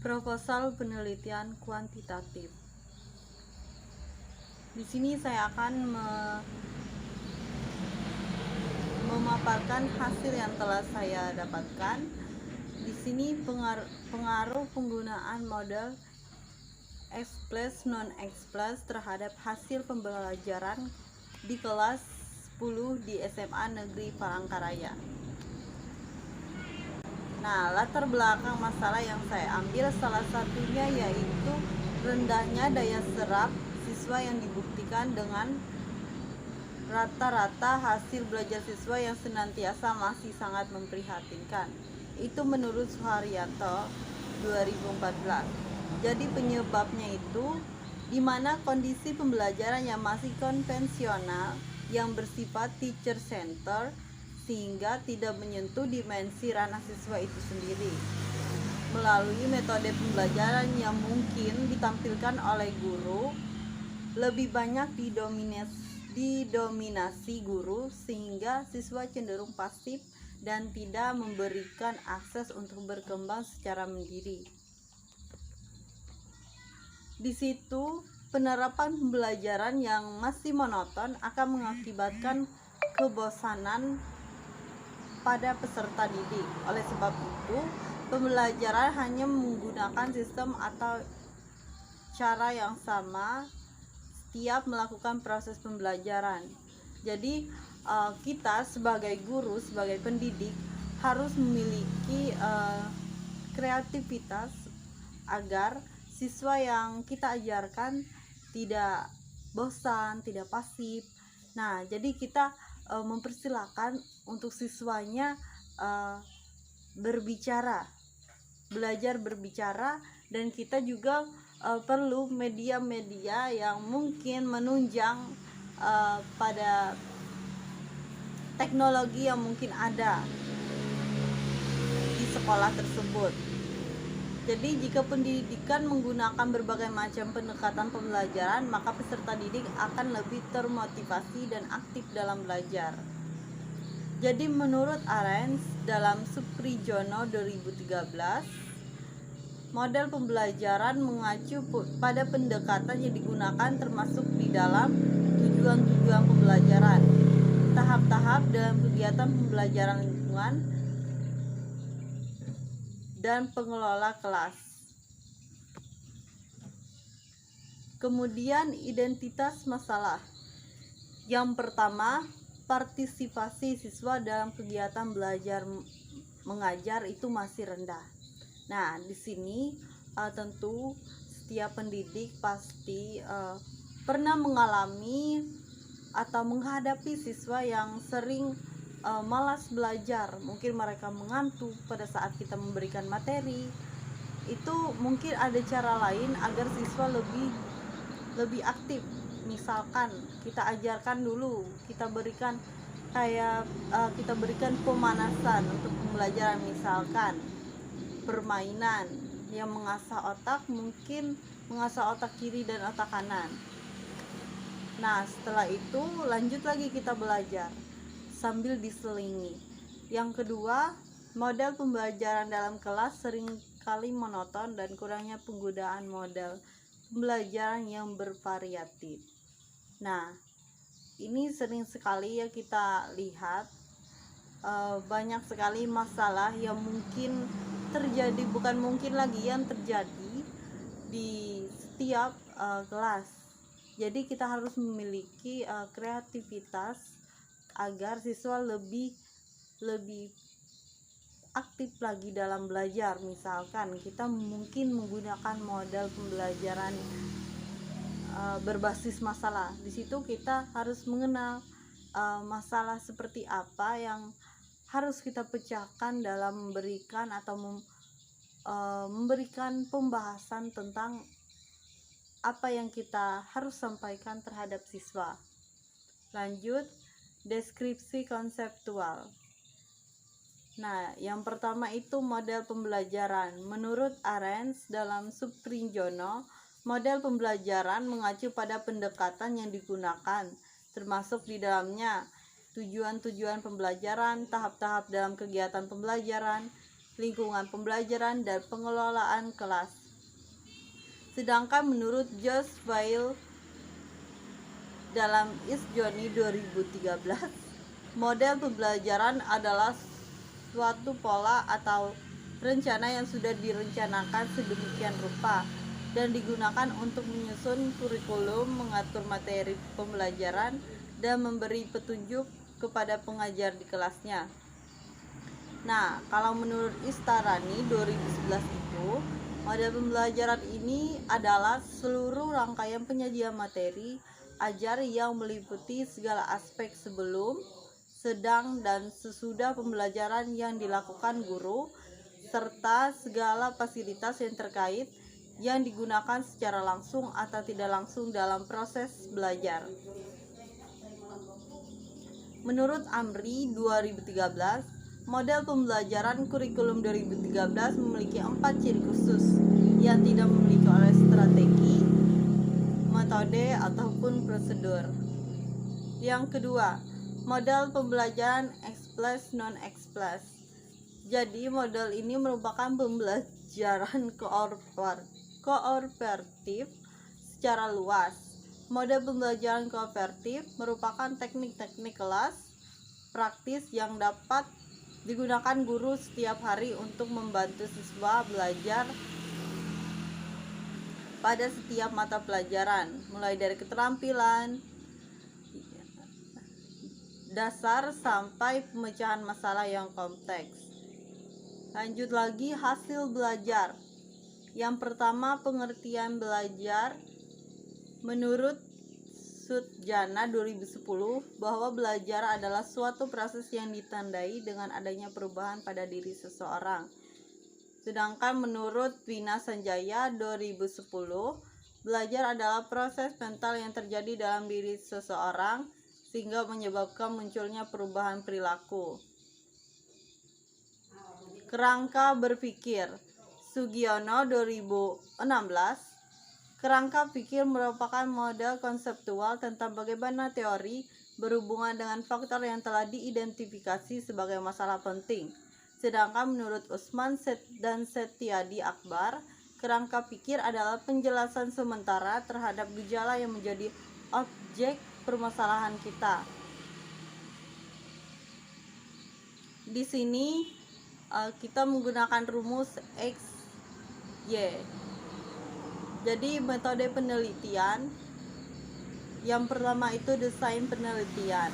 Proposal penelitian kuantitatif. Di sini saya akan memaparkan hasil yang telah saya dapatkan. Di sini pengaruh penggunaan model X plus non X plus terhadap hasil pembelajaran di kelas 10 di SMA Negeri Palangkaraya. Nah, latar belakang masalah yang saya ambil salah satunya yaitu rendahnya daya serap siswa yang dibuktikan dengan rata-rata hasil belajar siswa yang senantiasa masih sangat memprihatinkan. Itu menurut Suharyanto 2014. Jadi penyebabnya itu di mana kondisi pembelajaran yang masih konvensional yang bersifat teacher center sehingga tidak menyentuh dimensi ranah siswa itu sendiri. Melalui metode pembelajaran yang mungkin ditampilkan oleh guru, lebih banyak didominasi guru sehingga siswa cenderung pasif dan tidak memberikan akses untuk berkembang secara mandiri. Di situ penerapan pembelajaran yang masih monoton akan mengakibatkan kebosanan pada peserta didik. Oleh sebab itu, pembelajaran hanya menggunakan sistem atau cara yang sama setiap melakukan proses pembelajaran. Jadi kita sebagai guru, sebagai pendidik harus memiliki kreativitas agar siswa yang kita ajarkan tidak bosan, tidak pasif. Nah, jadi kita mempersilahkan untuk siswanya belajar berbicara, dan kita juga perlu media-media yang mungkin menunjang pada teknologi yang mungkin ada di sekolah tersebut. Jadi jika pendidikan menggunakan berbagai macam pendekatan pembelajaran, maka peserta didik akan lebih termotivasi dan aktif dalam belajar. Jadi menurut Arens dalam Suprijono 2013, model pembelajaran mengacu pada pendekatan yang digunakan termasuk di dalam tujuan-tujuan pembelajaran, tahap-tahap dalam kegiatan pembelajaran lingkungan, dan pengelola kelas. Kemudian identitas masalah. Yang pertama, partisipasi siswa dalam kegiatan belajar mengajar itu masih rendah. Nah, di sini tentu setiap pendidik pasti pernah mengalami atau menghadapi siswa yang sering malas belajar. Mungkin mereka mengantuk pada saat kita memberikan materi. Itu mungkin ada cara lain agar siswa lebih aktif. Misalkan kita ajarkan dulu, kita berikan pemanasan untuk pembelajaran, misalkan permainan yang mengasah otak, mungkin mengasah otak kiri dan otak kanan. Nah, setelah itu lanjut lagi kita belajar sambil diselingi. Yang kedua, model pembelajaran dalam kelas seringkali monoton dan kurangnya penggunaan model pembelajaran yang bervariatif. Nah, ini sering sekali ya kita lihat banyak sekali masalah yang mungkin terjadi, bukan mungkin lagi, yang terjadi di setiap kelas. Jadi kita harus memiliki kreativitas agar siswa lebih aktif lagi dalam belajar. Misalkan kita mungkin menggunakan model pembelajaran berbasis masalah. Di situ kita harus mengenal masalah seperti apa yang harus kita pecahkan dalam memberikan atau memberikan pembahasan tentang apa yang kita harus sampaikan terhadap siswa. Lanjut, deskripsi konseptual. Nah, yang pertama itu model pembelajaran. Menurut Arens dalam Suprijono, model pembelajaran mengacu pada pendekatan yang digunakan, termasuk di dalamnya tujuan-tujuan pembelajaran, tahap-tahap dalam kegiatan pembelajaran, lingkungan pembelajaran, dan pengelolaan kelas. Sedangkan menurut Josh Weil dalam East Journey 2013, model pembelajaran adalah suatu pola atau rencana yang sudah direncanakan sedemikian rupa dan digunakan untuk menyusun kurikulum, mengatur materi pembelajaran, dan memberi petunjuk kepada pengajar di kelasnya. Nah, kalau menurut Istarani 2011 itu, model pembelajaran ini adalah seluruh rangkaian penyajian materi ajar yang meliputi segala aspek sebelum, sedang, dan sesudah pembelajaran yang dilakukan guru, serta segala fasilitas yang terkait yang digunakan secara langsung atau tidak langsung dalam proses belajar. Menurut Amri 2013, model pembelajaran kurikulum 2013 memiliki 4 ciri khusus yang tidak memiliki oleh strategi, metode, ataupun prosedur. Yang kedua, model pembelajaran express non-express. Jadi model ini merupakan pembelajaran kooperatif secara luas. Model pembelajaran kooperatif merupakan teknik-teknik kelas praktis yang dapat digunakan guru setiap hari untuk membantu siswa belajar pada setiap mata pelajaran, mulai dari keterampilan dasar sampai pemecahan masalah yang kompleks. Lanjut lagi, hasil belajar. Yang pertama, pengertian belajar. Menurut Sutjana 2010, bahwa belajar adalah suatu proses yang ditandai dengan adanya perubahan pada diri seseorang. Sedangkan menurut Wina Sanjaya 2010, belajar adalah proses mental yang terjadi dalam diri seseorang sehingga menyebabkan munculnya perubahan perilaku. Kerangka berpikir, Sugiono 2016. Kerangka pikir merupakan model konseptual tentang bagaimana teori berhubungan dengan faktor yang telah diidentifikasi sebagai masalah penting. Sedangkan menurut Usman dan Setiadi Akbar, kerangka pikir adalah penjelasan sementara terhadap gejala yang menjadi objek permasalahan kita. Di sini kita menggunakan rumus X, Y. Jadi metode penelitian yang pertama itu desain penelitian.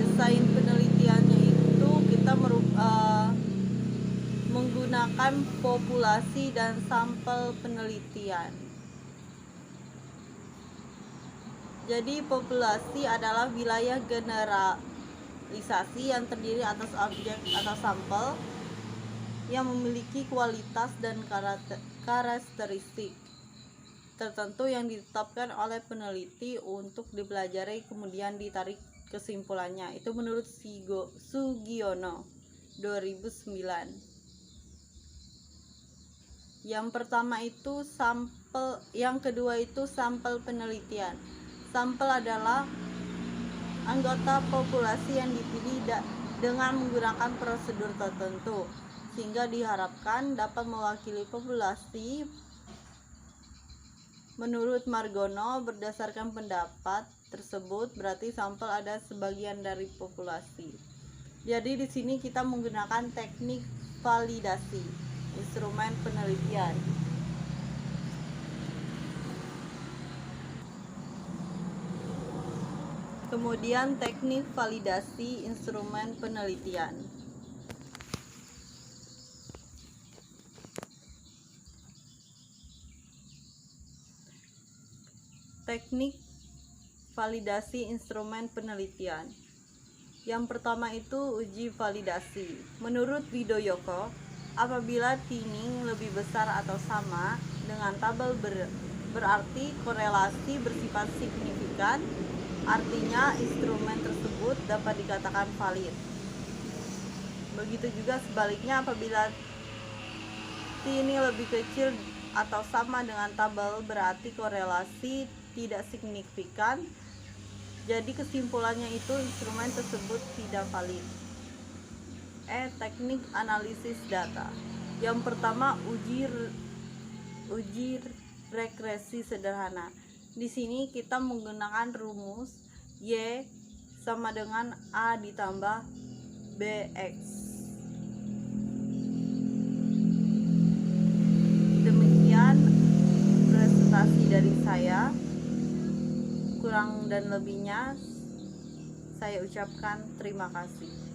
Desain penelitiannya itu kita menggunakan populasi dan sampel penelitian. Jadi populasi adalah wilayah generalisasi yang terdiri atas objek atau sampel yang memiliki kualitas dan karakteristik tertentu yang ditetapkan oleh peneliti untuk dipelajari kemudian ditarik kesimpulannya. Itu menurut Sugiono 2009. Yang pertama itu sampel, yang kedua itu sampel penelitian. Sampel adalah anggota populasi yang dipilih dengan menggunakan prosedur tertentu sehingga diharapkan dapat mewakili populasi. Menurut Margono, berdasarkan pendapat tersebut berarti sampel ada sebagian dari populasi. Jadi di sini kita menggunakan teknik validasi, instrumen penelitian. Kemudian teknik validasi instrumen penelitian. Teknik validasi instrumen penelitian. Yang pertama itu uji validasi. Menurut Widoyoko, apabila Tining lebih besar atau sama dengan tabel berarti korelasi bersifat signifikan, artinya instrumen tersebut dapat dikatakan valid. Begitu juga sebaliknya, apabila T ini lebih kecil atau sama dengan tabel berarti korelasi tidak signifikan, jadi kesimpulannya itu instrumen tersebut tidak valid. teknik analisis data. Yang pertama, uji regresi sederhana. Di sini kita menggunakan rumus Y sama dengan A ditambah BX. Demikian presentasi dari saya. Kurang dan lebihnya saya ucapkan terima kasih.